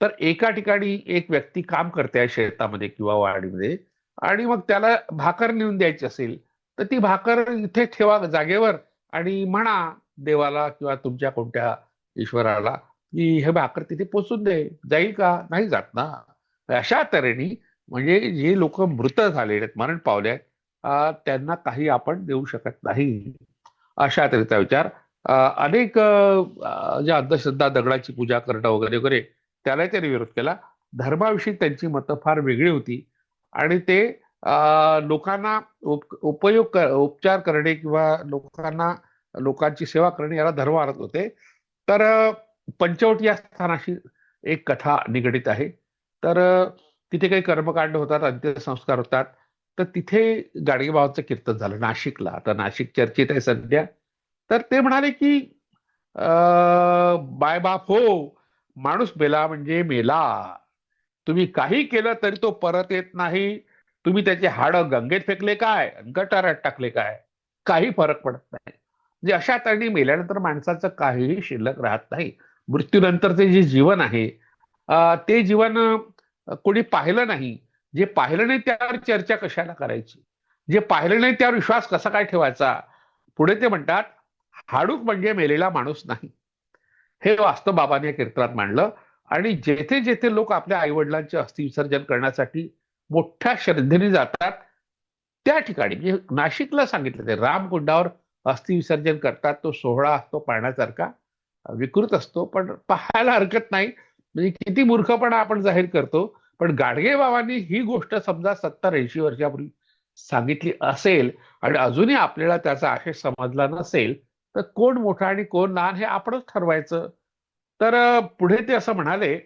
तर एका ठिकाणी एक व्यक्ती काम करते आहे शेतामध्ये किंवा वाडीमध्ये, आणि मग त्याला भाकर नेऊन द्यायची असेल, तर ती भाकर इथे ठेवा जागेवर आणि म्हणा देवाला किंवा तुमच्या कोणत्या ईश्वराला की हे भाकर तिथे पोचून दे. जाईल का? नाही जात ना. अशा तऱ्हेने म्हणजे जे लोक मृत झाले आहेत, मरण पावले आहेत, त्यांना काही आपण देऊ शकत नाही. अशा तऱ्हेचा विचार अनेक ज्या अंधश्रद्धा, दगडाची पूजा करणं वगैरे वगैरे, त्यालाही त्यांनी विरोध केला. धर्माविषयी त्यांची मतं फार वेगळी होती आणि ते लोकांना उपचार करणे किंवा लोकांची सेवा करणे याला धर्म मानत होते. तर पंचवटी या स्थानाशी एक कथा निगडित आहे. तर तिथे काही कर्मकांड होतात, अंत्यसंस्कार होतात. तर तिथे गाडगेबाबांचं कीर्तन झालं नाशिकला. आता नाशिक चर्चेत आहे सध्या. तर ते म्हणाले की बाप हो, माणूस मेला म्हणजे मेला. तुम्ही काही केलं तरी तो परत येत नाही. तुम्ही त्याचे हाड गंगेत फेकले काय, गटारात टाकले काय, काही फरक पडत नाही. म्हणजे अशा तऱ्हेने मेल्यानंतर माणसाचं काहीही शिल्लक राहत नाही. मृत्यूनंतरचे जे जीवन आहे ते जीवन कोणी पाहिलं नाही. जे पाहिलं नाही त्यावर चर्चा कशाला करायची, जे पाहिलं नाही त्यावर विश्वास कसा काय ठेवायचा. पुढे ते म्हणतात, हाडूक म्हणजे मेलेला माणूस नाही. हे वास्तव बाबांनी या कीर्तनात मांडलं. आणि जेथे जेथे लोक आपल्या आई वडिलांचे अस्थि विसर्जन करण्यासाठी मोठ्या श्रद्धेने जातात, त्या ठिकाणी म्हणजे नाशिकला सांगितलं ते रामकुंडावर अस्थि विसर्जन करतात. तो सोहळा असतो पाहण्यासारखा, विकृत असतो, पण पाहायला हरकत नाही. म्हणजे किती मूर्खपणा आपण जाहीर करतो. पण गाडगे बाबांनी ही गोष्ट समजा 70-80 वर्षापूर्वी सांगितली असेल आणि अजूनही आपल्याला त्याचा आशय समजला नसेल, तर कोण मोठा आणि कोण लहान हे आपणच ठरवायचं. तर पुढे ते असं म्हणाले,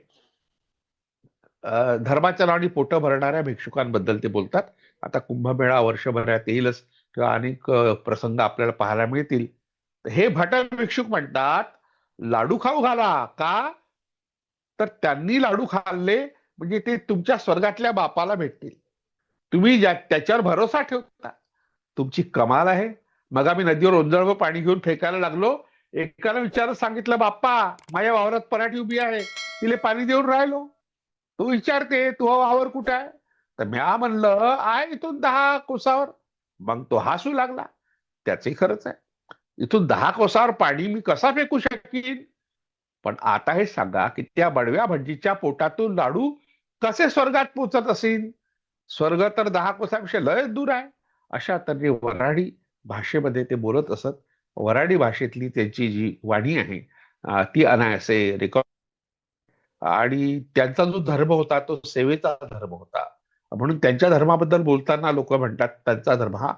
धर्माच्या नावाने पोटं भरणाऱ्या भिक्षुकांबद्दल ते बोलतात. आता कुंभमेळा वर्षभरात येईलच, तेव्हा अनेक प्रसंग आपल्याला पाहायला मिळतील. हे भट भिक्षुक म्हणतात, लाडू खाऊ घाला का, तर त्यांनी लाडू खाल्ले म्हणजे ते तुमच्या स्वर्गातल्या बापाला भेटतील. तुम्ही त्याच्यावर भरोसा ठेवता, तुमची कमाल आहे. मग आम्ही नदीवर ओंजळवं पाणी घेऊन फेकायला लागलो, एकानं विचारत सांगितलं, बाप्पा माझ्या वावरात पराठी उभी आहे, तिले पाणी देऊन राहिलो. तो विचारते, तू वावर कुठं आहे, तर म्या म्हणलं आहे इथून 10 कोसावर. मग तो हसू लागला. त्याचंही खरंच आहे, इथून 10 कोसावर पाणी मी कसा फेकू शकीन. पण आता हे सांगा की त्या बडव्या भटजीच्या पोटातून लाडू कसे स्वर्गात पोचत असेल. स्वर्ग तर 10 कोसापेक्षा लय दूर आहे. अशा तऱ्हे वऱ्हाडी भाषेमध्ये ते बोलत असत. वऱ्हाडी भाषेतली त्यांची जी वाणी आहे ती अनायासे रेकॉर्ड. आणि त्यांचा जो धर्म होता तो सेवेचा धर्म होता. म्हणून त्यांच्या धर्माबद्दल बोलताना लोक म्हणतात त्यांचा धर्म हा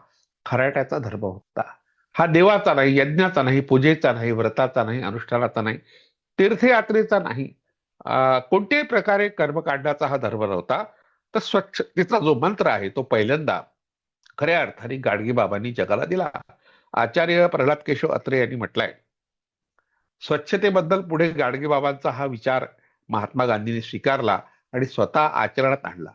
खराट्याचा धर्म होता. हा देवाचा नाही, यज्ञाचा नाही, पूजेचा नाही, व्रताचा नाही, अनुष्ठानाचा नाही, तीर्थयात्रेचा नाही. कोणत्याही प्रकारे कर्म काढण्याचा हा धर्म नव्हता. तर स्वच्छतेचा जो मंत्र आहे तो पहिल्यांदा खऱ्या अर्थाने गाडगेबाबांनी जगाला दिला. आचार्य प्रल्हाद केशव अत्रे यांनी म्हटलंय, स्वच्छतेबद्दल पुढे गाडगेबाबांचा हा विचार महात्मा गांधींनी स्वीकारला आणि स्वतः आचरणात आणला.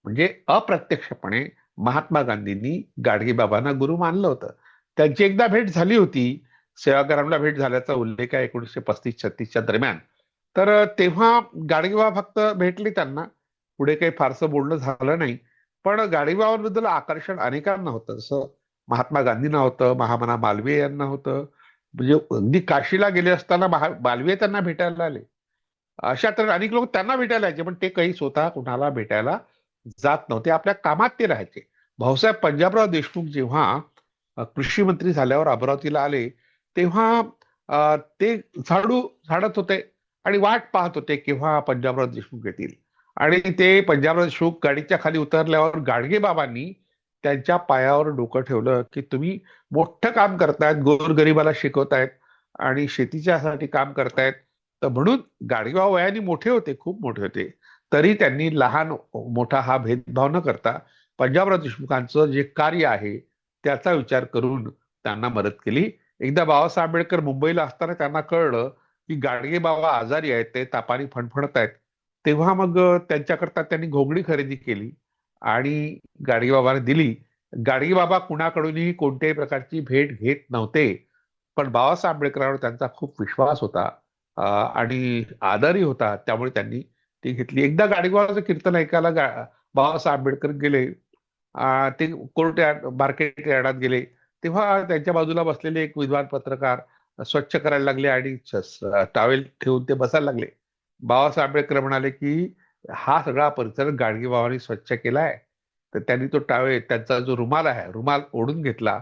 म्हणजे अप्रत्यक्षपणे महात्मा गांधींनी गाडगेबाबांना गुरु मानलं होतं. त्यांची एकदा भेट झाली होती, सेवाग्रामला भेट झाल्याचा उल्लेख आहे 1935-36च्या दरम्यान. तर तेव्हा गाडगेबाबा फक्त भेटले त्यांना, पुढे काही फारसं बोलणं झालं नाही. पण गाडगेबाबांबद्दल आकर्षण अनेकांना होतं. जसं महात्मा गांधींना होतं, महामना मालवीय यांना होतं. म्हणजे अगदी काशीला गेले असताना मालवीय त्यांना भेटायला आले. अशा तर अनेक लोक त्यांना भेटायला यायचे, पण ते काही स्वतः कुणाला भेटायला जात नव्हते. आपल्या कामात ते राहायचे. भाऊसाहेब पंजाबराव देशमुख जेव्हा कृषी मंत्री झाल्यावर अमरावतीला आले, तेव्हा ते झाडत होते आणि वाट पाहत होते केव्हा पंजाबराव देशमुख येतील. आणि ते पंजाबराव देशमुख गाडीच्या खाली उतरल्यावर गाडगेबाबांनी त्यांच्या पायावर डोकं ठेवलं, की तुम्ही मोठं काम करतायत, गोरगरिबाला शिकवतायत आणि शेतीच्यासाठी काम करतायत. तर म्हणून गाडगेबाबा वयाने मोठे होते, खूप मोठे होते, तरी त्यांनी लहान मोठा हा भेदभाव न करता पंजाबराव देशमुखांचं जे कार्य आहे त्याचा विचार करून त्यांना मदत केली. एकदा बाबासाहेब आंबेडकर मुंबईला असताना त्यांना कळलं की गाडगेबाबा आजारी आहेत, ते तापाने फणफणत आहेत. तेव्हा मग त्यांच्याकरता त्यांनी घोंगडी खरेदी केली आणि गाडगेबाबांना दिली. गाडगेबाबा कुणाकडूनही कोणत्याही प्रकारची भेट घेत नव्हते, पण बाबासाहेब आंबेडकरांवर त्यांचा खूप विश्वास होता आणि आदरही होता, त्यामुळे त्यांनी ती घेतली. एकदा गाडगेबाबांचं कीर्तन ऐकायला बाबासाहेब आंबेडकर गेले. ते कोर्ट यार्ड मार्केट यार्डात गेले, तेव्हा त्यांच्या बाजूला बसलेले एक विद्वान पत्रकार स्वच्छ करायला लागले आणि टॉवेल ठेवून ते बसायला लागले. बाबासाहेब आंबेडकर म्हणाले की हा सगळा परिसर गाडगेबाबांनी स्वच्छ केलाय. तर त्यांनी तो टॉवेल, त्यांचा जो रुमाल आहे, रुमाल ओढून घेतला.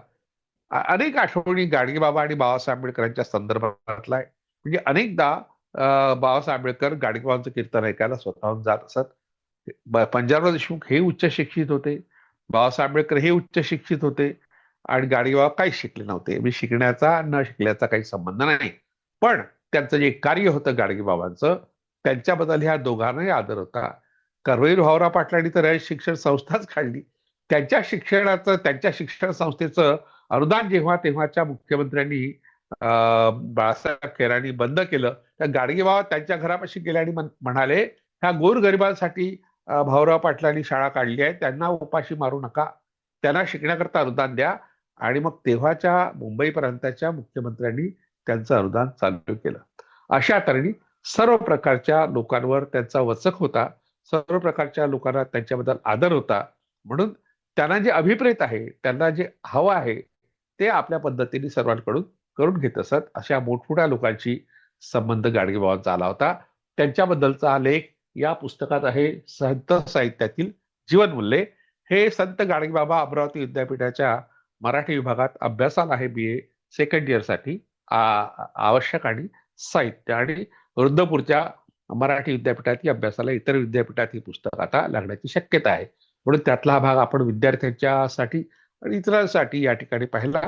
अनेक आठवणी गाडगेबाबा आणि बाबासाहेब आंबेडकरांच्या संदर्भातला आहे. म्हणजे अनेकदा बाबासाहेब आंबेडकर गाडगेबाबांचं कीर्तन ऐकायला स्वतःहून जात असत. पंजाबराव देशमुख हे उच्च शिक्षित होते, बाबासाहेब आंबेडकर हे उच्च शिक्षित होते आणि गाडगेबाबा काहीच शिकले नव्हते. मी शिकण्याचा न शिकल्याचा काही संबंध नाही, पण त्यांचं जे कार्य होतं गाडगेबाबांचं, त्यांच्याबद्दल ह्या दोघांनाही आदर होता. कर्मवीर भाऊराव पाटलांनी तर रयत शिक्षण संस्थाच काढली. त्यांच्या शिक्षण संस्थेचं अनुदान जेव्हा तेव्हाच्या मुख्यमंत्र्यांनी बाळासाहेब खेरांनी बंद केलं, तर गाडगेबाबा त्यांच्या घरापाशी गेले आणि म्हणाले, ह्या गोरगरिबांसाठी भाऊराव पाटलांनी शाळा काढली आहे, त्यांना उपाशी मारू नका, त्यांना शिकण्याकरता अनुदान द्या. आणि मग तेव्हाच्या मुंबई प्रांताच्या मुख्यमंत्र्यांनी त्यांचं अनुदान चालू केलं. अशा तऱ्हेने सर्व प्रकारच्या लोकांवर त्यांचा वचक होता, सर्व प्रकारच्या लोकांना त्यांच्याबद्दल आदर होता. म्हणून त्यांना जे अभिप्रेत आहे, त्यांना जे हवं आहे, ते आपल्या पद्धतीने सर्वांकडून करून घेत असत. अशा मोठमोठ्या लोकांशी संबंध गाडगेबाबांचा आला होता. त्यांच्याबद्दलचा हा लेख या पुस्तकात आहे, संत साहित्यातील जीवनमूल्ये. हे संत गाडगेबाबा अमरावती विद्यापीठाच्या मराठी विभागात अभ्यासाला आहे, BA सेकंड इयर साठी आवश्यक आणि साहित्य. आणि रुद्रपूरच्या मराठी विद्यापीठातील अभ्यासाला इतर विद्यापीठात ही पुस्तक आता लागण्याची शक्यता आहे. म्हणून त्यातला हा भाग आपण विद्यार्थ्यांच्या साठी आणि इतरांसाठी या ठिकाणी पाहिला.